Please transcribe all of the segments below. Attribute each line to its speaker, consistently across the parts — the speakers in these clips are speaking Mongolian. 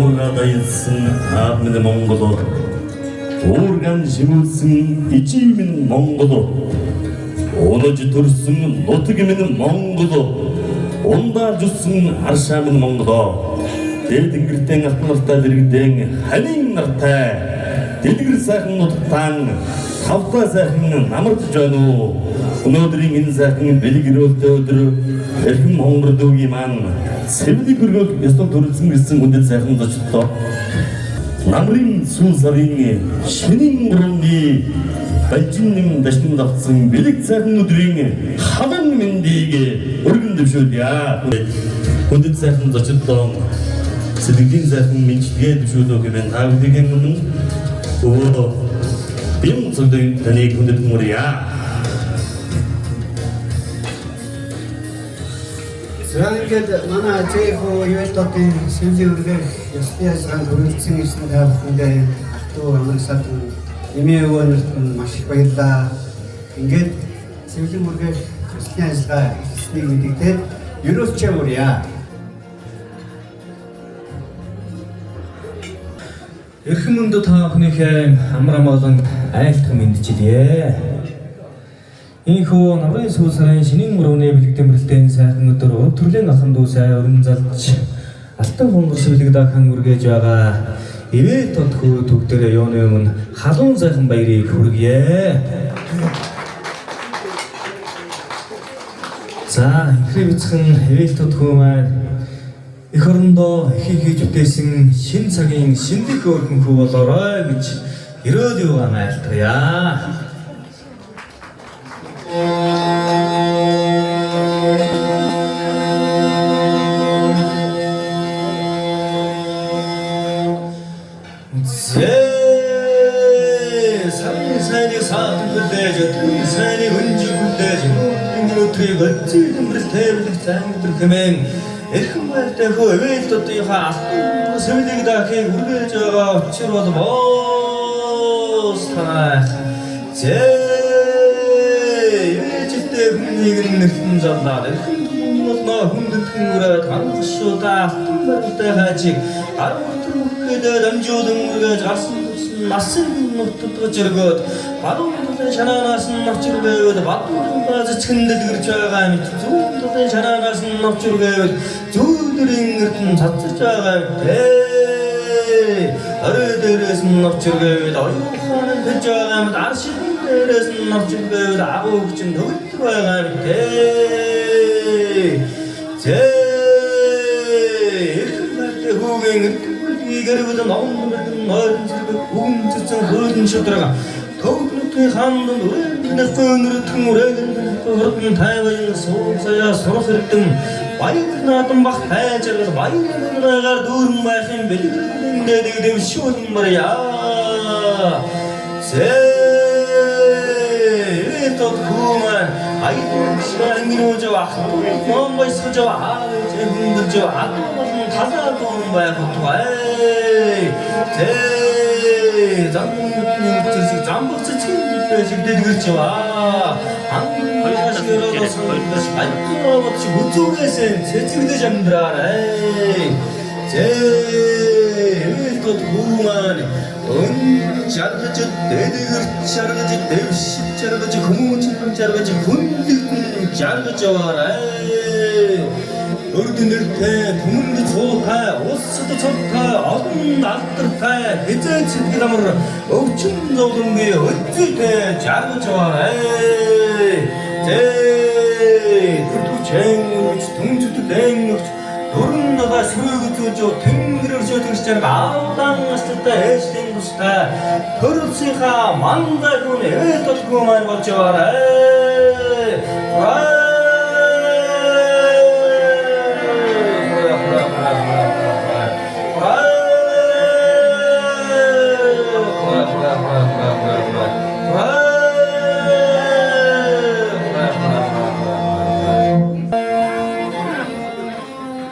Speaker 1: уургадайсан аавмын Монгол уурган шимүүлсэн ичимэн Монгол онож төрсөн нутгимэн Монгол ундааж үссэн аршаамын Монгол дээд ингэртэн алтнартай дэрэгдэн ханин нартай дэлгэр сайхан нутгатан тавтаа сайхан намарч байна уу өнөөдрийн энэ сайхан бэлгэрүүлтэй өдөр эрхэм хонгор дүүгийн маань сэвлэг хөргөөл ёстон төрөлсөн гэсэн хүндэт сайхан зочдоо намрын сүүл сарын шинийн урны бажинным дашин давсан бэлэг сайхан өдрийн халан мэндийг өргөн дэвшүүлье. Хүндэт сайхан зочдоо сэдвийн сайхан мэдлэгээ дэвшүүлэх юм та бүхэн өмнө өвөө бим зөвдөг таныг хүндэт мөрья.
Speaker 2: Зэрэггээд манай ачаахоо юэлтотын сэвлэг үргээр ёсны ажлын хөрөлцсөн гэсэн та бүхэндээ туу амрагсаад эмээгөөнөрт маш их баярлалаа. Ингээд сэвлэг үргээр ёсны ажлаа хийснийг мэдэгдээд ерөөсчээ мөрья.
Speaker 3: Эрхэм өндө та бүхнийхээ амар амгалан айлтган мэдчилье. Ийхүү намрын сүүл сарын шинийн мөрөвний бэлэгдэмэрлэлтийн сайхан өдөр өв төрлийн ахын дүү сайн өрн залж алтан хонгор шивлэг дахан үргэж байгаа ивэ тотхөө төгдөрөө юуны өмнө халуун сайхан баярыг хүргье. За ихрээ бицхэн ивэ тотхөө маань эх орондоо ихийг хийж үтээсэн шин цагийн шиндэх өрхөнхөө болоорой гэж ирээд юугаа майлтгая.
Speaker 4: Сайны саатан хүлээж, сайны өнжиг хүлээж, өнөөдрийг өцөг дэмрэл тайвлах цаан өдөр хэмээн эрхэм байртай хөө ивэлтотынхаа алтан сэвлэг дахыг үргэж байгаа учир бол боостаа ивэлжтэй хүнийг нэртэн заллаад эрхэм болноо хүндэтгэн үрээд хангашуудаа алтан барилтай хаажиг арвартар мөхөдөө дамжуулан үргэж гарсан насан нутгад жиргөөд бадуун шанаанаас нь навчиргээвэл бадуун базчгэн дэлгэрч байгаа мэт зүүн шанаанаас нь навчиргээвэл зүүдэрийн эрдэн цацж байгаа дээ орой дээрээс нь навчиргээвэл оюухан хэлж байгаа мэт аршин дээрээс нь навчиргээвэл агуугч нь төгөлд байгаа мэт дээ эрхэм хүүгийн 이거를 너무 넓은 우음지층 흐른 쇼들어가 더욱더 한도 노래는 손으로 탕으로 그렇군 다이버인 소사야 서로스럽던 와이드 나왔던 막 다이저에서 와이드 나가 누른 마신 벨리데 되게 쉬운 말이야 또 그만 아이고 시간이 오죠 뭔가 있어져 제 힘들죠 가사도 오는 거야 보통 제 장군님 뜻이 잠복스 책임질 때 그렇죠 한국에서도 상관없이 말투없이 무쪽에서 제치게 잡는다 제또 그만 자르지 내들 자르지 내시 자르지 고무치 자르지 군들 자르지 와라 어른들 때 돈도 좋다 옷도 좋다 아동 나들다 이제 지금으로 엄청 좋은 게 어찌 돼 자르지 와라 제 그것도 쟁이 동주도 댕 노른다가 새우도 저 댕기를 저 등시잖아 아우당 했을 때 해시된 것이다 더럽시가 만다군에 또 그만 먹지 와라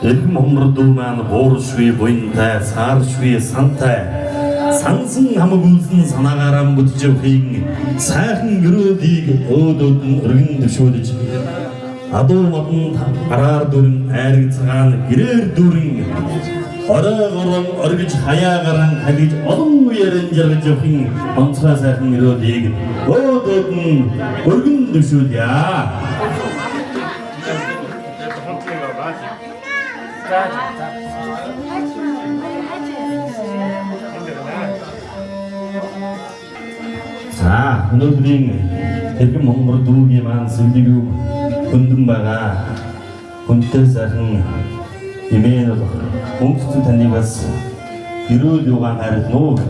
Speaker 1: эрхэм хонгор дүү маань бууршгүй буянтай сааршгүй сантай сансан хамаг үлсэн санаагаараа бүдж явахын сайхан өрөөдийг өөдөөд нь өргөн дэвшүүлж адуу модон гараар дүрэн айраг цагаан гэрээр дүрэн оройгорон оргиж хаяагаран хагиж олон үеэрэн жаргаж явахын онцгой сайхан өрөөлийг өөдөөд нь өргөн дэвшүүлье. За, өнөөдрийн хэрхэн Монгол дүүгийн маань сэлбиг хөндөн байгаа хүнтэй сайхан имэйл өмгцэн таны бас гэрүүл юугаан харилна уу гэх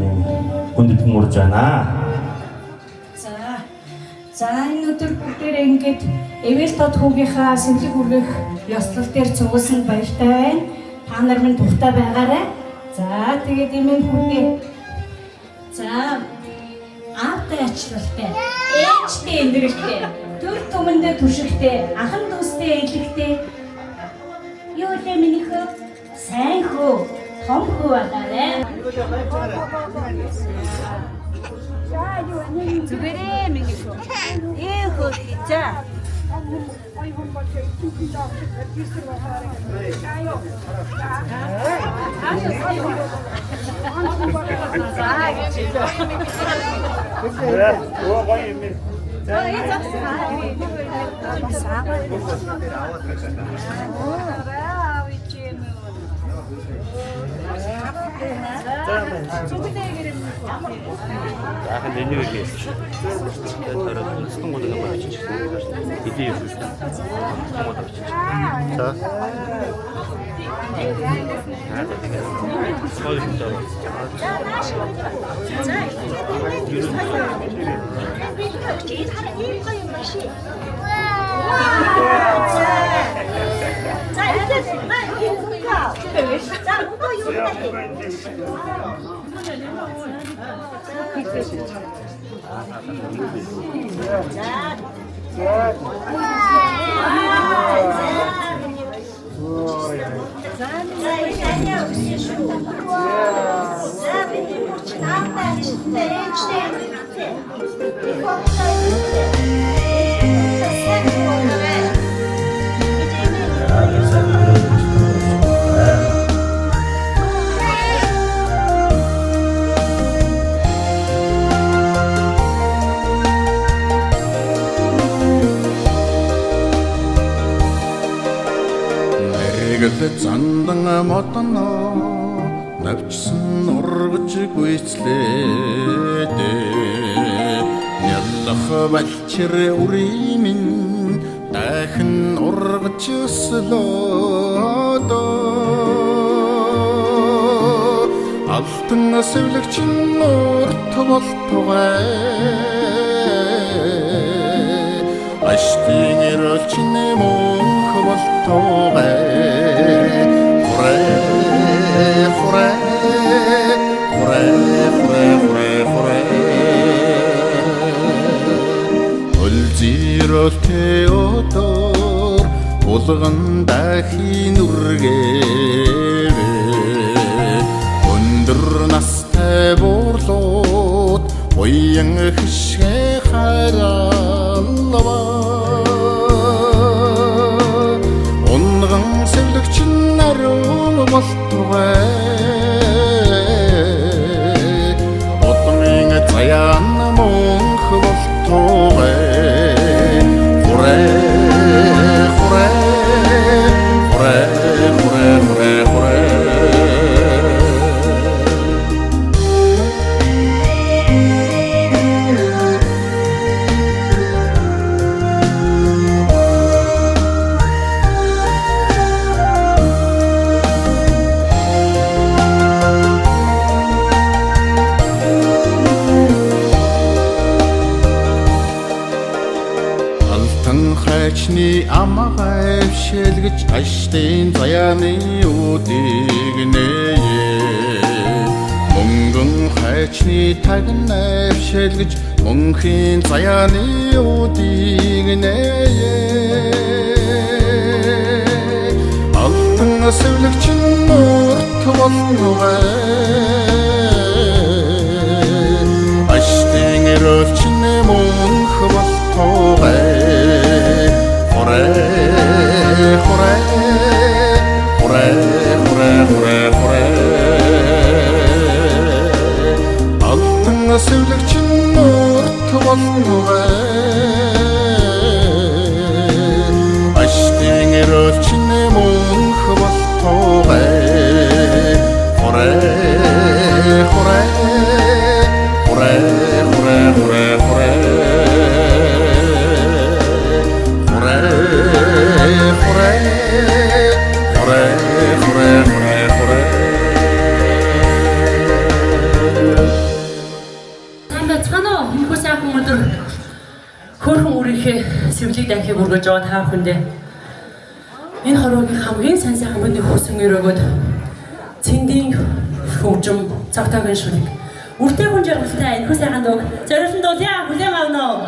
Speaker 1: хүндэтгэн урж байна.
Speaker 5: За энэ өдөр бүгдээрээ ингээд эвэл тод хүүгийнхаа сэлэг үргэх ёслол дээр цугулсан баяртай байна. Та нар минь тухтай байгаарай. За тэгээд эмээн хүүгээ. За аавтай ачлалтай, ээжтэй эндэрэгтэй, төр түмэндээ түшигтэй, ахан дүүстэй элэгтэй. Юу лээ миний хөө? Сайн хөө, том хөө байгаарай.
Speaker 6: Зүгээрээ миний хөө. Хөө за.
Speaker 7: Яахан энийг хэлж байна. Стон гол нэг байна. Идээ юу вэ? За.
Speaker 8: Зандан модно навчсан ургаж гүйцлээдэ яллах балчир үрийн дахин ургаж өслөөдө алтан сэвлэгчин нурт болтугай аштын эрэлчин мөнх болтугай Теодор улган дахин үргээвэ өндөр настай буурлууд уян хишгэ харалва унган сэвлэгчин наруу болтугай утмын цаян мөнх болтугай амгай шэлгэж аштын заяаны үдийг нээе мөнгөн хайчны тагнав шэлгэж мөнхийн заяаны үдийг нээе алтан сэвлэгчин нурт болтугай аштын эрэлчин мөнх болтугай Forever Алтан сэвлэгч нурт болнугай Аштын эрэлч мөнх болтугай
Speaker 9: Хөөрхөн үрийнхээ сэвлийг дахиг өргөж байгаа та бүхэндээ энэ хорвогийн хамгийн сайн сайхан бүдний хүсэн өрөөгөөд цэндийн хөгжим цагтаагийн шүлэг үртэй хүн жаргалтай энэ сайхан дуу зориулсан дуу яа хүлээн авна уу?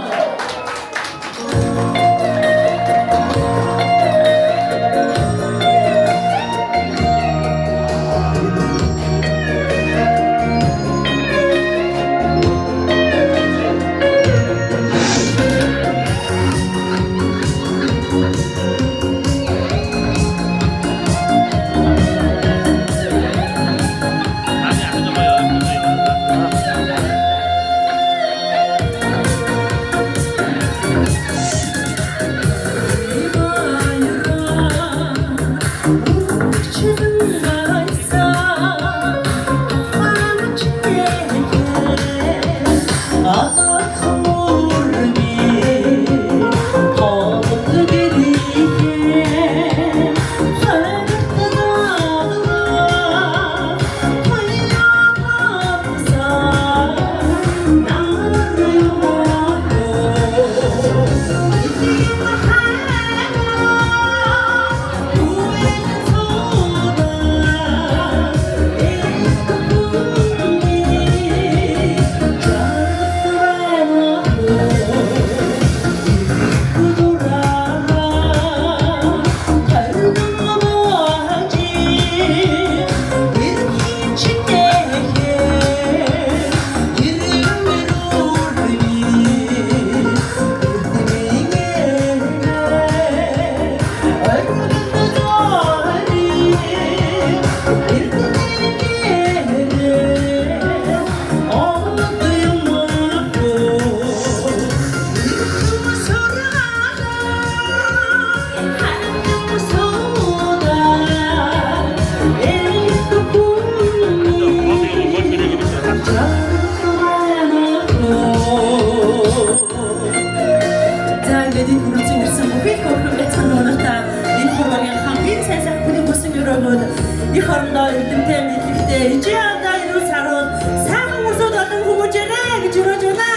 Speaker 10: их орондоо эрдэмтэй мэдлэгтэй ижээ алдаа ирүүл саруул сайхан хүмүүсүүд олон хүмүүжээрэй гэж өрөөж байна.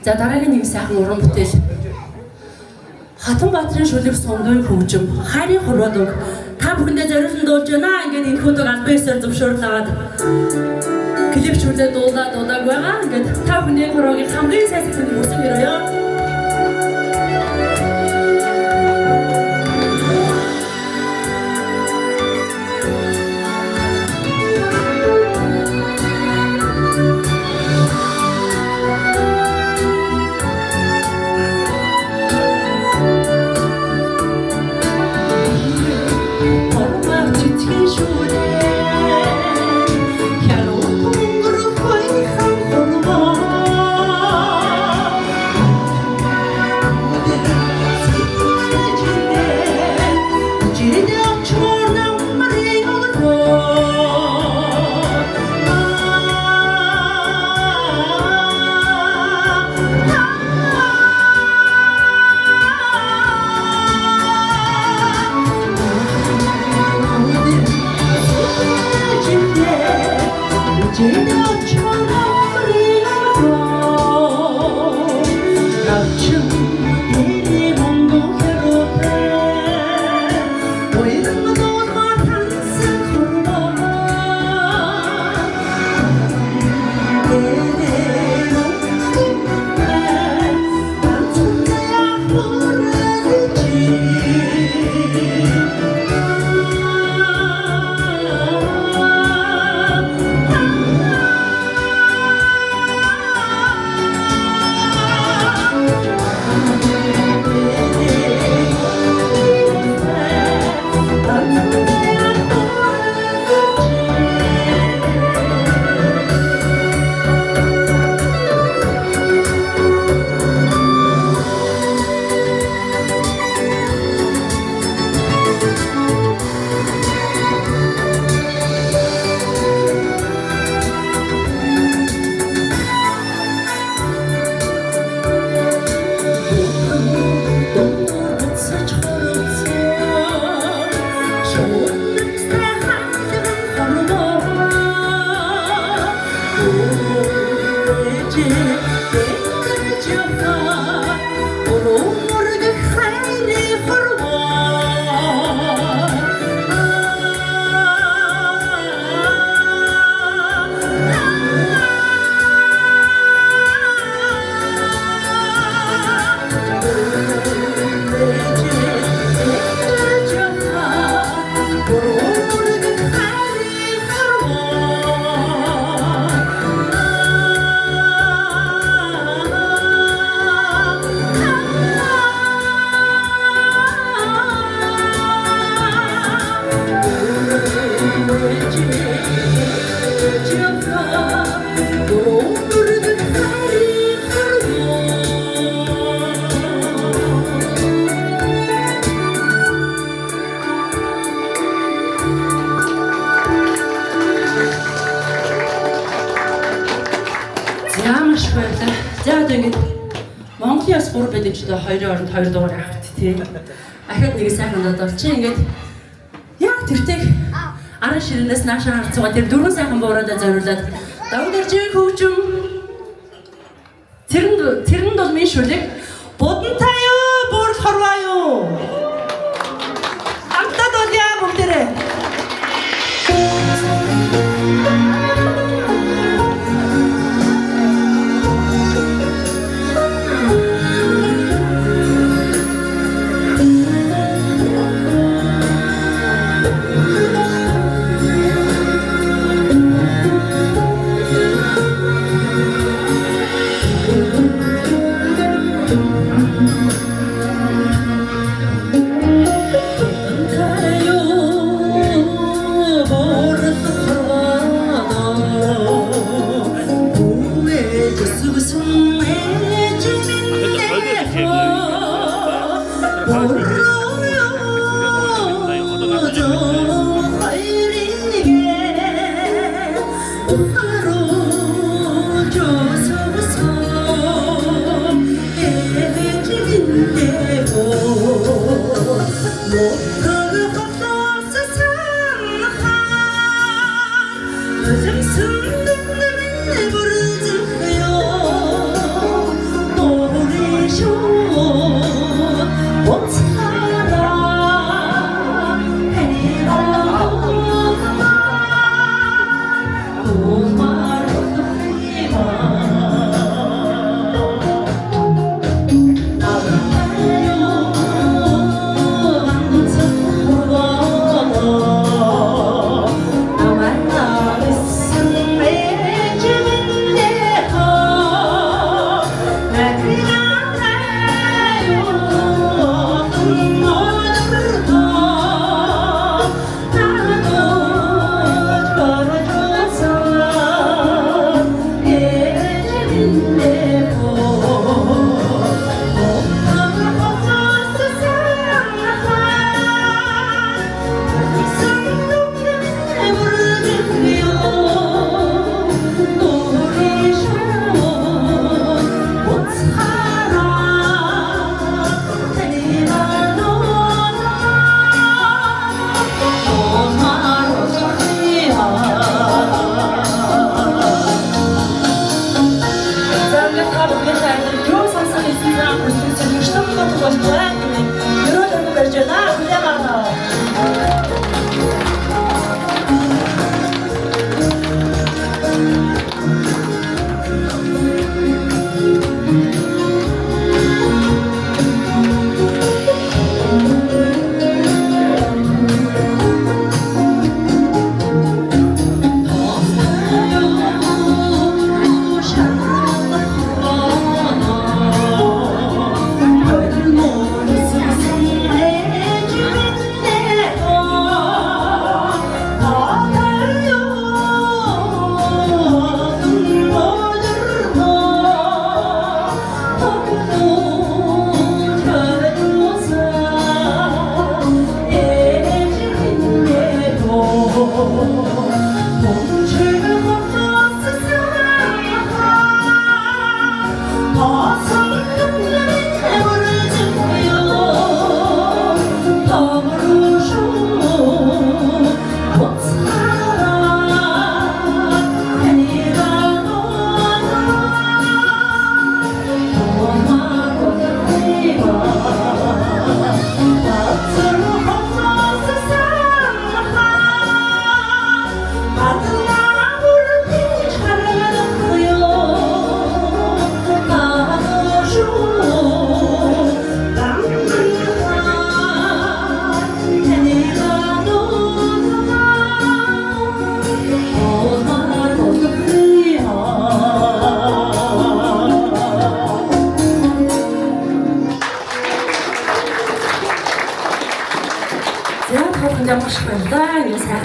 Speaker 10: За дараагийн нэг сайхан уран бүтээл Хатанбаатарын шүлэг сонгоны хөгжим хайрын хорвоод та бүхэндээ зориулсан дуулж байна. Ингээд энэ хүндэг албан ёсоор зөвшөөрлөөд клипчүүлээ дуулаад байгаа. Ингээд та бүхний хорвогийн хамгийн сайн сайхны хүсэн өрөөё.
Speaker 9: Монголын бас 3 байдаг ч одоо 2-ын оронд 2 дугаар авахт тий. Ахад нэг сайхан додол чи ингээд яг тэртээ арын ширнээс наашаа харцгаа тэр 4 сайхан буураад зориулаад давдэржийн хөгжим тэрэнд бол минь шүлэг будантай юу бүр хорвоо юу хамтад бол яа бүгдээрээ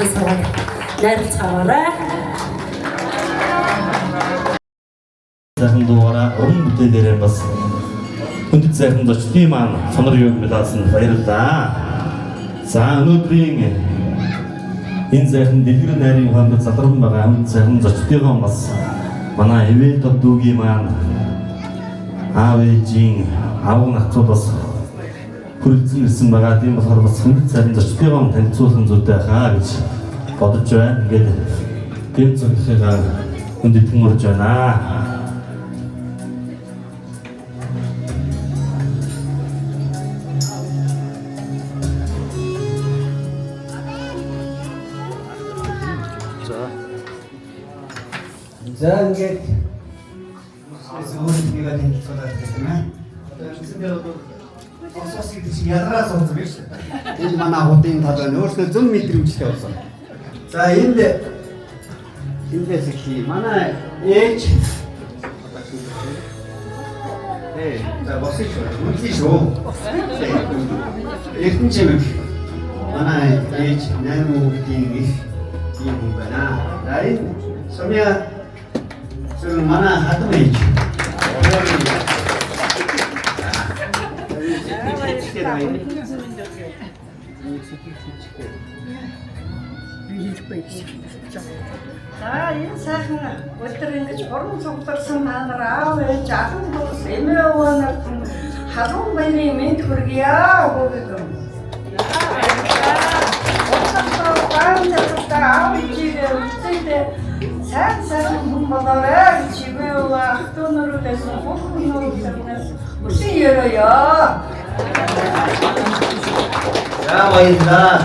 Speaker 9: хамтдаа суугаад найрлцгаарай.
Speaker 1: Сайхан дугаараа уран бүтээлээрээ бас хүндэт сайхан зочдын маань сонор юг медалсан баярлалаа. За өнөөдрийн энэ сайхан дэлгэр найрын хооронд задран байгаа амт сайхан зочдынхоо бас манай Эвэл Тоддуугийн маань аав ээжийн аав нацууд бас хүрэлцэн ирсэн байгаа. Тийм болохоор бас хүндэт сайхан зочдынхоо танилцуулсан зүйтэй хаа гэж бодож байна. Ингээд гэр зургийнхаа хүндэтгэн урж байна.
Speaker 2: За ингээд өөрсдөө танилцуулаад байна. Одоо үндсэндээ осос гэдэг чинь ядраас онцсон биш үү? Энэ манай хотын талаа өөрсдөө 100 м-тэй болсон. За эндээс ихий манай ээж за босч үнэлээ шүү. Эрдэнэ чимэг манай ээж 8 хүүхдийн их юм байна. За энэ сумья манай хатан ээж.
Speaker 10: За энэ сайхан өдөр ингэж уран цугларсан та нар аав ээж ахын дус эмээ өвөө нарт халуун баярын мэд хүргье өгөөг. Аав ээжээ үлдээдээ сайн хүн болоорой гэж чимээ өвөө ах トゥ нөрөөс бүхэн нөрөөс үсэн ёроё.
Speaker 2: За баярлалаа.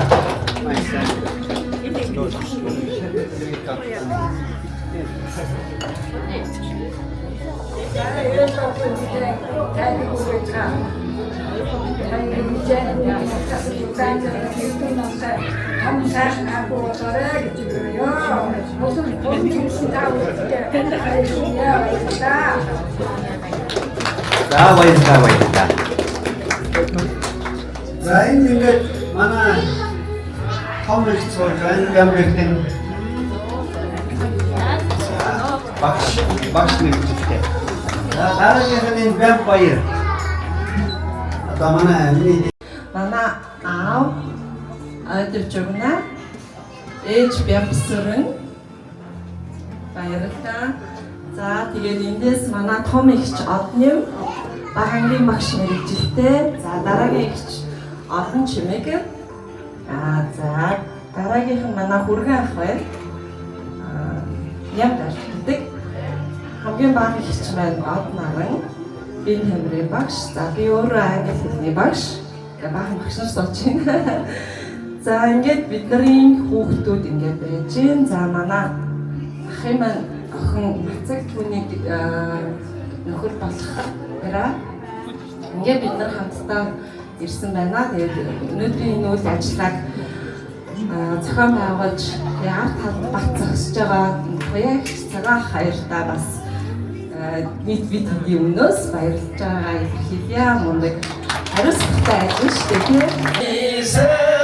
Speaker 2: За баярлалаа. За энэ ингээд манай томрч цооган гамбэртэн багш нэгтэй. За дараагийн вампир. Одоо манай
Speaker 10: аав айдэрч өгнө. Ээж бямбсрын баярлалаа. За тэгээд эндээс манай том ихч Одним багангийн багш мэрэгжилтэй. За дараагийн ихч Олон чимэг. За дараагийнх нь манай хүргэн ах байна. Ям дардаг. Хамгийн бага ихч маань Од наран. Би Хэмрээ багш. За би өөрөө англи хэлний багш. Баахан багш нар сууж байна. За ингээд бидний хүүхдүүд ингээд байж гин. За манай ахын маань охин Мацаг түүнийг нөхөр болох гэраа. Ингээд бид нар хамтдаа ирсэн байна. Тэгээд өнөөдрийн энэ үйл ажиллагааг зохион байгуулж арт талд бат зогсож байгаа туяа их цагаан баяртаа бас нийт бидний өмнөөс баярлж байгаа илэрхийлье. Мундаг хариуцлагатай ажил шүү дээ тийм.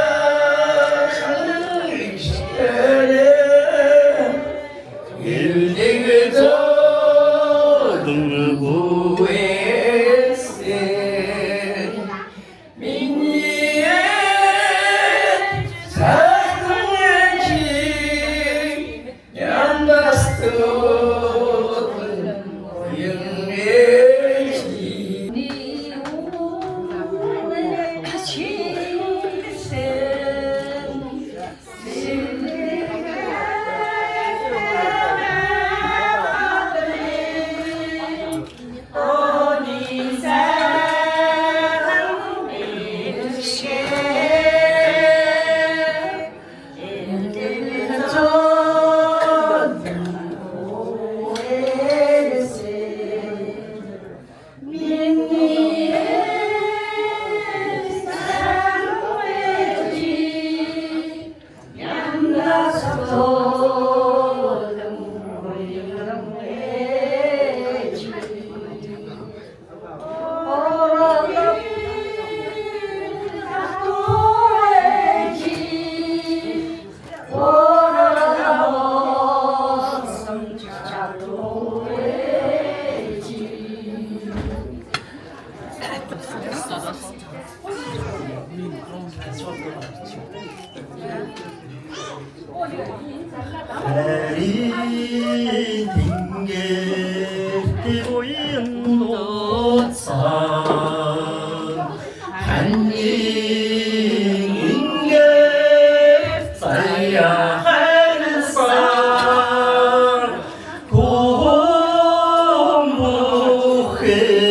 Speaker 1: Хэ